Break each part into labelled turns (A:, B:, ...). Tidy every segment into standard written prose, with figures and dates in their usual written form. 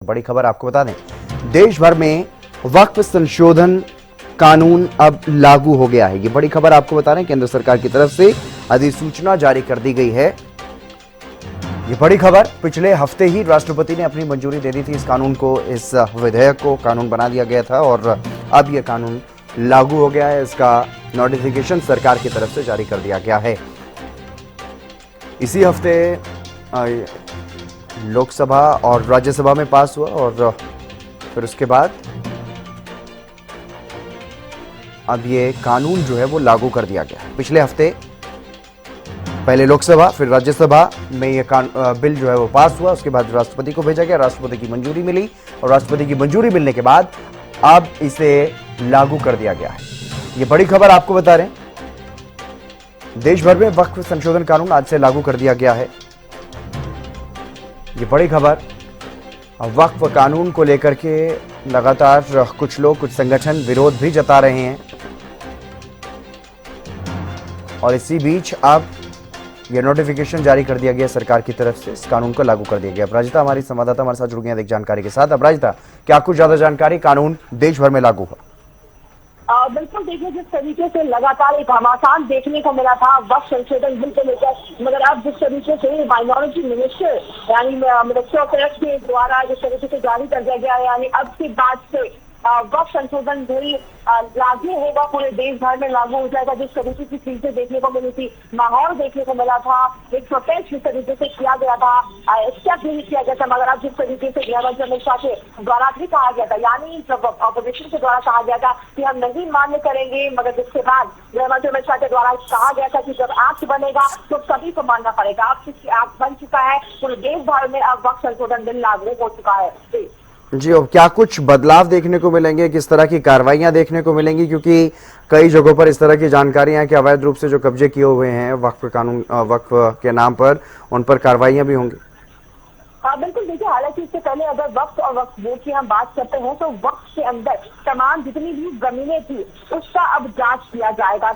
A: बड़ी खबर आपको बता दें, देश भर में वक्फ संशोधन कानून अब लागू हो गया है। ये बड़ी खबर आपको बता रहे हैं, केंद्र सरकार की तरफ से अधिसूचना जारी कर दी गई है। ये बड़ी खबर, पिछले हफ्ते ही राष्ट्रपति ने अपनी मंजूरी दे दी थी इस कानून को, इस विधेयक को कानून बना दिया गया था और अब यह कानून लागू हो गया है। इसका नोटिफिकेशन सरकार की तरफ से जारी कर दिया गया है। इसी हफ्ते लोकसभा और राज्यसभा में पास हुआ और फिर उसके बाद अब ये कानून जो है वो लागू कर दिया गया है। पिछले हफ्ते पहले लोकसभा फिर राज्यसभा में ये बिल जो है वो पास हुआ, उसके बाद राष्ट्रपति को भेजा गया, राष्ट्रपति की मंजूरी मिली और राष्ट्रपति की मंजूरी मिलने के बाद अब इसे लागू कर दिया गया है। ये बड़ी खबर आपको बता रहे हैं, देश भर में वक्फ संशोधन कानून आज से लागू कर दिया गया है। ये बड़ी खबर, वक्फ कानून को लेकर के लगातार कुछ लोग, कुछ संगठन विरोध भी जता रहे हैं और इसी बीच अब यह नोटिफिकेशन जारी कर दिया गया सरकार की तरफ से, इस कानून को लागू कर दिया गया। अपराजिता हमारी संवाददाता हमारे साथ जुड़ गई है एक जानकारी के साथ। अपराजिता, क्या कुछ ज्यादा जानकारी, कानून देश भर में लागू हुआ?
B: बिल्कुल, देखिए जिस तरीके से लगातार एक घमासान देखने को मिला था वक्फ संशोधन बिल को लेकर, मगर अब जिस तरीके से माइनॉरिटी मिनिस्टर यानी मिनिस्टर ऑफ टैक्स के द्वारा जिस तरीके से जारी कर दिया गया है, यानी अब के बाद से वक्फ संशोधन बिल लागू होगा, पूरे देश भर में लागू हो जाएगा। जिस तरीके की चीजें देखने को मिली थी, माहौल देखने को मिला था, एक प्रोटेस्ट जिस तरीके से किया गया था, स्टेप नहीं किया गया था, मगर अब जिस तरीके से गृहमंत्री अमित शाह के द्वारा भी कहा गया था, यानी अपोजिशन के द्वारा कहा गया था कि हम नहीं मान्य करेंगे, मगर जिसके बाद गृहमंत्री अमित शाह के द्वारा कहा गया था कि जब एक्ट बनेगा तो सभी को मानना पड़ेगा। अब एक्ट बन चुका है, पूरे देश भर में अब वक्फ संशोधन बिल लागू हो चुका है।
A: जी, अब क्या कुछ बदलाव देखने को मिलेंगे, किस तरह की कार्रवाइयां देखने को मिलेंगी, क्योंकि कई जगहों पर इस तरह की जानकारियां हैं कि अवैध रूप से जो कब्जे किए हुए हैं वक्फ के नाम पर, उन पर कार्रवाइयां भी होंगी?
B: हाँ बिल्कुल, देखिए हालांकि इससे पहले अगर वक्फ और वक्फ बोर्ड की हम बात करते हैं तो वक्फ के अंदर तमाम जितनी भी जमीनें थी उसका अब जांच किया जाएगा।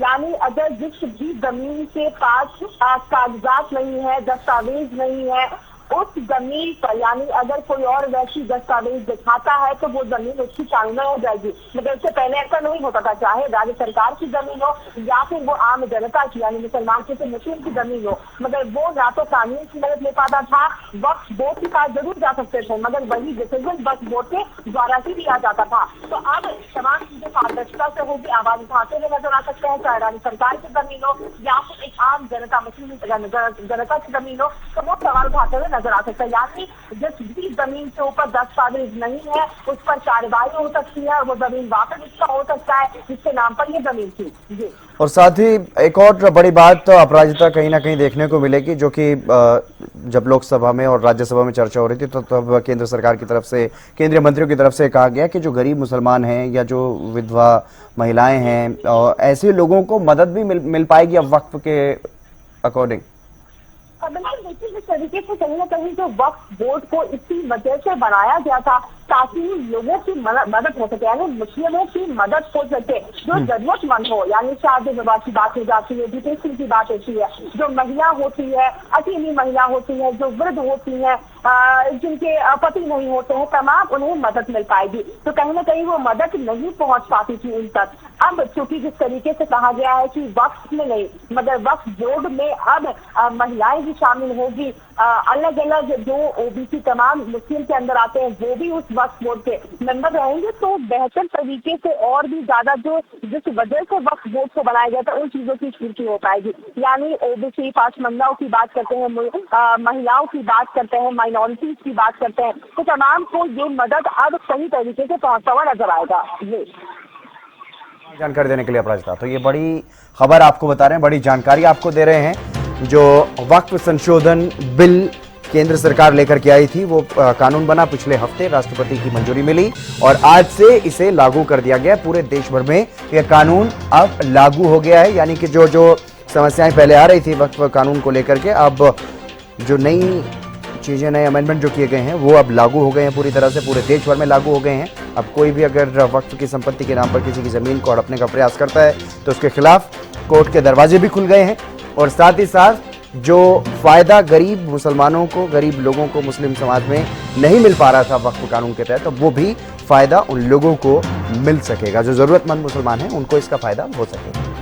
B: यानी अगर जिस भी जमीन के पास कागजात नहीं है, दस्तावेज नहीं है, उस जमीन पर यानी अगर कोई और वैसी दस्तावेज दिखाता है तो वो जमीन उसकी कानूनी हो जाएगी। मगर इससे पहले ऐसा नहीं होता था, चाहे राज्य सरकार की जमीन हो या फिर वो आम जनता की यानी मुसलमान से मुस्लिम की जमीन हो, मगर वो ना तो कानून की मदद ले पाता था, वक्फ बोर्ड के पास जरूर जा सकते थे, मगर वही डिसीजन वक्फ बोर्ड के द्वारा ही लिया जाता था। तो अब तमाम चीजें पारदर्शिता से होगी, आवाज उठाते हुए नजर आ सकते हैं, चाहे राज्य सरकार की जमीन हो या फिर एक आम जनता मुस्लिम जनता की जमीन हो, तो वो सवाल उठाते हुए नजर आ सकता है। यानी जिस भी जमीन के ऊपर दस्तावेज नहीं है उस पर कार्रवाई हो सकती है और वो जमीन वापस इसका हो सकता है जिसके नाम पर ये जमीन थी। जी, और
A: साथ ही एक और बड़ी बात अपराजिता कहीं ना कहीं देखने को मिलेगी, जो कि जब लोकसभा में और राज्यसभा में चर्चा हो रही थी तो तब केंद्र सरकार की तरफ से, केंद्रीय मंत्रियों की तरफ से कहा गया कि जो गरीब मुसलमान हैं या जो विधवा महिलाएं हैं, ऐसे लोगों को मदद भी मिल पाएगी अब वक्फ के अकॉर्डिंग।
B: बिल्कुल, देखिए जिस तरीके से कहीं ना कहीं जो वक्फ बोर्ड को इसी वजह से बनाया गया था ताकि लोगों की मदद हो सके, यानी मुस्लिमों की मदद हो सके, जो जरूरतमंद हो, यानी शादी विवाह की बात हो जाती है, डिटेशन की बात होती है, जो महिला होती है, अकेली महिला होती है, जो वृद्ध होती है, जिनके पति नहीं होते हैं, तमाम उन्हें मदद मिल पाएगी। तो कहीं ना कहीं वो मदद नहीं पहुंच पाती थी उन तक। अब चूंकि जिस तरीके से कहा गया है कि वक्फ में नहीं मगर वक्फ बोर्ड में अब महिलाएं भी शामिल होगी, अलग अलग जो ओबीसी तमाम मुस्लिम के अंदर आते हैं वो भी उस वक्फ बोर्ड के मेंबर रहेंगे, तो बेहतर तरीके से और भी ज्यादा जो जिस वजह से वक्फ बोर्ड को बनाया गया था उन चीजों की पूर्ति हो पाएगी। यानी ओबीसी पासमानदाओं की बात करते हैं, महिलाओं की बात करते हैं, माइनॉरिटीज की बात करते हैं, तो तमाम को ये मदद अब सही तरीके से पहुंचता हुआ नजर आएगा।
A: जानकारी देने के लिए अपराजिता, तो ये बड़ी खबर आपको बता रहे हैं, बड़ी जानकारी आपको दे रहे हैं। जो वक्फ संशोधन बिल केंद्र सरकार लेकर के आई थी वो कानून बना, पिछले हफ्ते राष्ट्रपति की मंजूरी मिली और आज से इसे लागू कर दिया गया। पूरे देश भर में यह कानून अब लागू हो गया है, यानी कि जो जो समस्याएं पहले आ रही थी वक्फ कानून को लेकर के, अब जो नई चीजें, नए अमेंडमेंट जो किए गए हैं वो अब लागू हो गए हैं, पूरी तरह से पूरे देश भर में लागू हो गए हैं। अब कोई भी अगर वक्फ की संपत्ति के नाम पर किसी की जमीन को हड़पने का प्रयास करता है तो उसके खिलाफ कोर्ट के दरवाजे भी खुल गए हैं और साथ ही साथ जो फायदा गरीब मुसलमानों को, गरीब लोगों को, मुस्लिम समाज में नहीं मिल पा रहा था वक्फ कानून के तहत, तो वो भी फायदा उन लोगों को मिल सकेगा। जो जरूरतमंद मुसलमान हैं उनको इसका फायदा हो सकेगा।